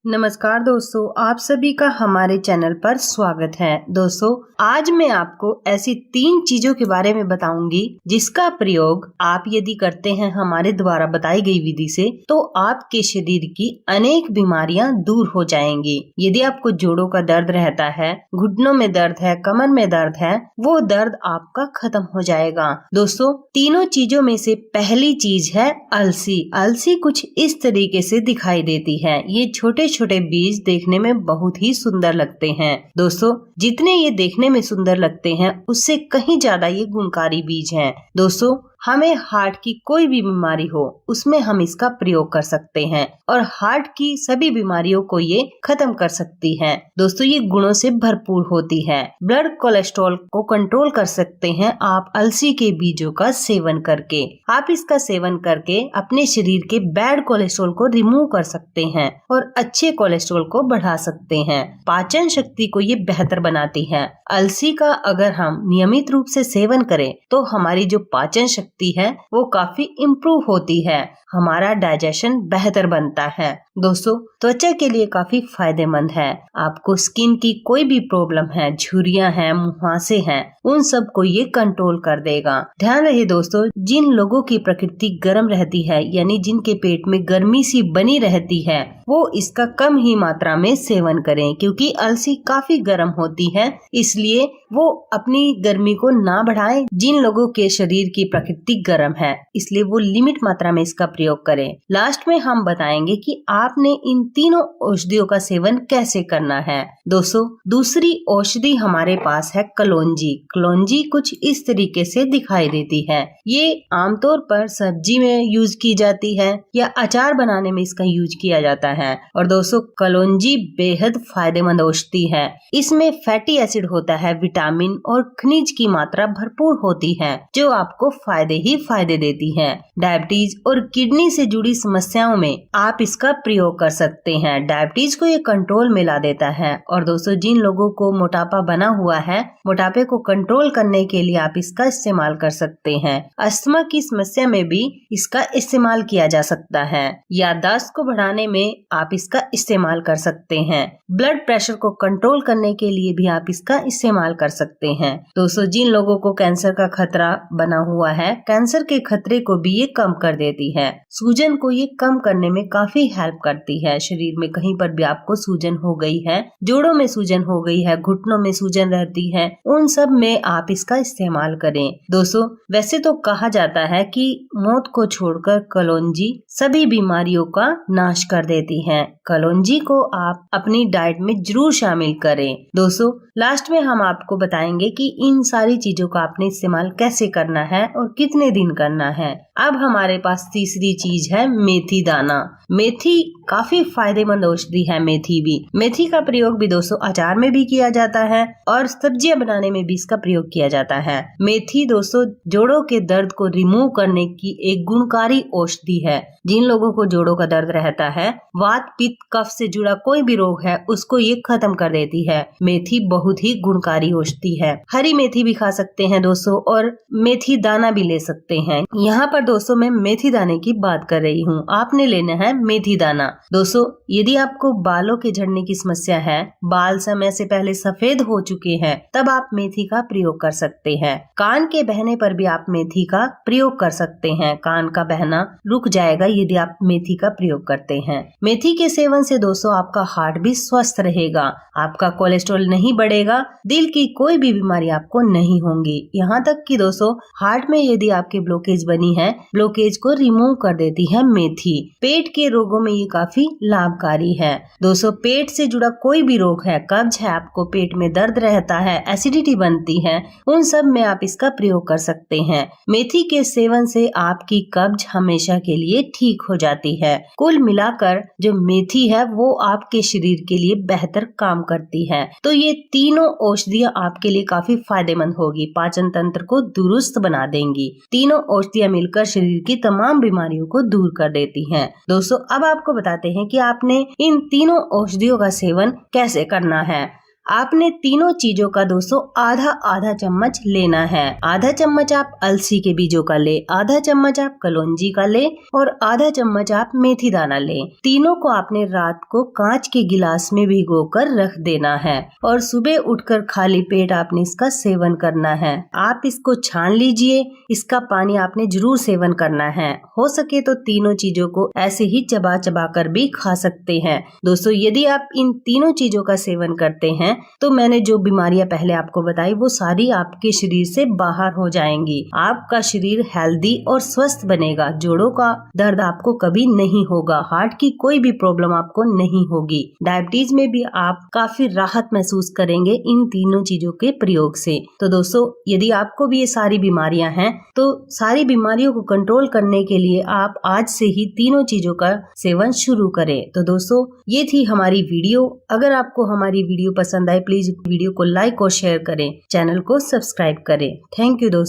नमस्कार दोस्तों, आप सभी का हमारे चैनल पर स्वागत है। दोस्तों, आज मैं आपको ऐसी 3 चीजों के बारे में बताऊंगी जिसका प्रयोग आप यदि करते हैं हमारे द्वारा बताई गई विधि से तो आपके शरीर की अनेक बीमारियां दूर हो जाएंगी। यदि आपको जोड़ों का दर्द रहता है, घुटनों में दर्द है, कमर में दर्द है, वो दर्द आपका खत्म हो जाएगा। दोस्तों, तीनों चीजों में से पहली चीज है अलसी। अलसी कुछ इस तरीके से दिखाई देती है। ये छोटे छोटे बीज देखने में बहुत ही सुंदर लगते हैं। दोस्तों, जितने ये देखने में सुंदर लगते हैं उससे कहीं ज्यादा ये गुणकारी बीज हैं। दोस्तों, हमें हार्ट की कोई भी बीमारी हो उसमें हम इसका प्रयोग कर सकते हैं और हार्ट की सभी बीमारियों को ये खत्म कर सकती है। दोस्तों, ये गुणों से भरपूर होती है। ब्लड कोलेस्ट्रॉल को कंट्रोल कर सकते हैं आप अलसी के बीजों का सेवन करके। आप इसका सेवन करके अपने शरीर के बैड कोलेस्ट्रॉल को रिमूव कर सकते हैं और अच्छे कोलेस्ट्रॉल को बढ़ा सकते हैं। पाचन शक्ति को ये बेहतर बनाती है। अलसी का अगर हम नियमित रूप से सेवन करें तो हमारी जो पाचन शक्ति है वो काफी इम्प्रूव होती है, हमारा डाइजेशन बेहतर बनता है। दोस्तों, त्वचा के लिए काफी फायदेमंद है। आपको स्किन की कोई भी प्रॉब्लम है, झुर्रियां हैं, मुहासे हैं, उन सब को ये कंट्रोल कर देगा। ध्यान रहे दोस्तों, जिन लोगों की प्रकृति गर्म रहती है यानी जिनके पेट में गर्मी सी बनी रहती है वो इसका कम ही मात्रा में सेवन करें, क्योंकि अलसी काफी गर्म होती है, इसलिए वो अपनी गर्मी को ना बढ़ाएं। जिन लोगों के शरीर की प्रकृति गर्म है इसलिए वो लिमिट मात्रा में इसका प्रयोग करें। लास्ट में हम बताएंगे कि आपने इन तीनों औषधियों का सेवन कैसे करना है। दोस्तों, दूसरी औषधि हमारे पास है कलौंजी। कलौंजी कुछ इस तरीके से दिखाई देती है। ये आमतौर पर सब्जी में यूज की जाती है या अचार बनाने में इसका यूज किया जाता है। और दोस्तों, कलौंजी बेहद फायदेमंद औषधि है। इसमें फैटी एसिड होता है, विटामिन और खनिज की मात्रा भरपूर होती है जो आपको फायदे ही फायदे देती है। डायबिटीज और किडनी से जुड़ी समस्याओं में आप इसका प्रयोग कर सकते हैं। डायबिटीज को ये कंट्रोल में ला देता है। और दोस्तों, जिन लोगों को मोटापा बना हुआ है, मोटापे को कंट्रोल करने के लिए आप इसका इस्तेमाल कर सकते हैं। अस्थमा की समस्या में भी इसका इस्तेमाल किया जा सकता है। याददाश्त को बढ़ाने में आप इसका इस्तेमाल कर सकते हैं। ब्लड प्रेशर को कंट्रोल करने के लिए भी आप इसका इस्तेमाल कर सकते हैं। दोस्तों, जिन लोगों को कैंसर का खतरा बना हुआ है, कैंसर के खतरे को भी ये कम कर देती है। सूजन को ये कम करने में काफी हेल्प करती है। शरीर में कहीं पर भी आपको सूजन हो गई है, जोड़ों में सूजन हो गई है, घुटनों में सूजन रहती है, उन सब में आप इसका इस्तेमाल करें। दोस्तों, वैसे तो कहा जाता है कि मौत को छोड़कर कलौंजी सभी बीमारियों का नाश कर देती है। कलौंजी को आप अपनी डाइट में जरूर शामिल करें। दोस्तों, लास्ट में हम आपको बताएंगे कि इन सारी चीजों का आपने इस्तेमाल कैसे करना है और कितने दिन करना है। अब हमारे पास तीसरी चीज है मेथी दाना। मेथी काफी फायदेमंद औषधि है। मेथी का प्रयोग भी दोस्तों अचार में भी किया जाता है और सब्जियां बनाने में भी इसका प्रयोग किया जाता है। मेथी दोस्तों जोड़ों के दर्द को रिमूव करने की एक गुणकारी औषधि है। जिन लोगों को जोड़ों का दर्द रहता है, वात पित्त कफ से जुड़ा कोई भी रोग है, उसको ये खत्म कर देती है। मेथी बहुत ही गुणकारी औषधि है। हरी मेथी भी खा सकते हैं दोस्तों और मेथी दाना भी ले सकते हैं। यहाँ पर दोस्तों मैं मेथी दाने की बात कर रही हूँ, आपने लेना है मेथी दाना। दोस्तों, यदि आपको बालों के झड़ने की समस्या है, बाल समय से पहले सफेद हो चुके हैं, तब आप मेथी का प्रयोग कर सकते हैं। कान के बहने पर भी आप मेथी का प्रयोग कर सकते हैं। कान का बहना रुक जाएगा यदि आप मेथी का प्रयोग करते हैं। मेथी के सेवन से दोस्तों आपका हार्ट भी स्वस्थ रहेगा, आपका कोलेस्ट्रॉल नहीं बढ़ेगा, दिल की कोई भी बीमारी आपको नहीं होंगी। यहाँ तक कि दोस्तों हार्ट में यदि आपकी ब्लॉकेज बनी है, ब्लॉकेज को रिमूव कर देती है मेथी। पेट के रोगों में ये काफी लाभकारी है। दोस्तों, पेट से जुड़ा कोई भी रोग है, कब्ज है, आपको पेट में दर्द रहता है, एसिडिटी बनती है, उन सब में आप इसका प्रयोग कर सकते हैं। मेथी के सेवन से आपकी कब्ज हमेशा के लिए ठीक हो जाती है। कुल मिलाकर जो मेथी है वो आपके शरीर के लिए बेहतर काम करती है। तो ये तीनों औषधियाँ आपके लिए काफी फायदेमंद होगी, पाचन तंत्र को दुरुस्त बना देंगी। तीनों औषधियाँ मिलकर शरीर की तमाम बीमारियों को दूर कर देती हैं। दोस्तों, अब आपको बताते हैं कि आपने इन तीनों औषधियों का सेवन कैसे करना है। आपने तीनों चीजों का दोस्तों आधा आधा चम्मच लेना है। आधा चम्मच आप अलसी के बीजों का ले, आधा चम्मच आप कलौंजी का ले और आधा चम्मच आप मेथी दाना ले। तीनों को आपने रात को कांच के गिलास में भिगोकर रख देना है और सुबह उठकर खाली पेट आपने इसका सेवन करना है। आप इसको छान लीजिए, इसका पानी आपने जरूर सेवन करना है। हो सके तो तीनों चीजों को ऐसे ही चबा चबा कर भी खा सकते हैं। दोस्तों यदि आप इन तीनों चीजों का सेवन करते हैं तो मैंने जो बीमारियां पहले आपको बताई वो सारी आपके शरीर से बाहर हो जाएंगी। आपका शरीर हेल्दी और स्वस्थ बनेगा। जोड़ों का दर्द आपको कभी नहीं होगा, हार्ट की कोई भी प्रॉब्लम आपको नहीं होगी। डायबिटीज में भी आप काफी राहत महसूस करेंगे इन तीनों चीजों के प्रयोग से। तो दोस्तों यदि आपको भी ये सारी बीमारियां हैं तो सारी बीमारियों को कंट्रोल करने के लिए आप आज से ही तीनों चीजों का सेवन शुरू करें। तो दोस्तों ये थी हमारी वीडियो। अगर आपको हमारी वीडियो पसंद आए प्लीज वीडियो को लाइक और शेयर करें, चैनल को सब्सक्राइब करें। थैंक यू दोस्तों।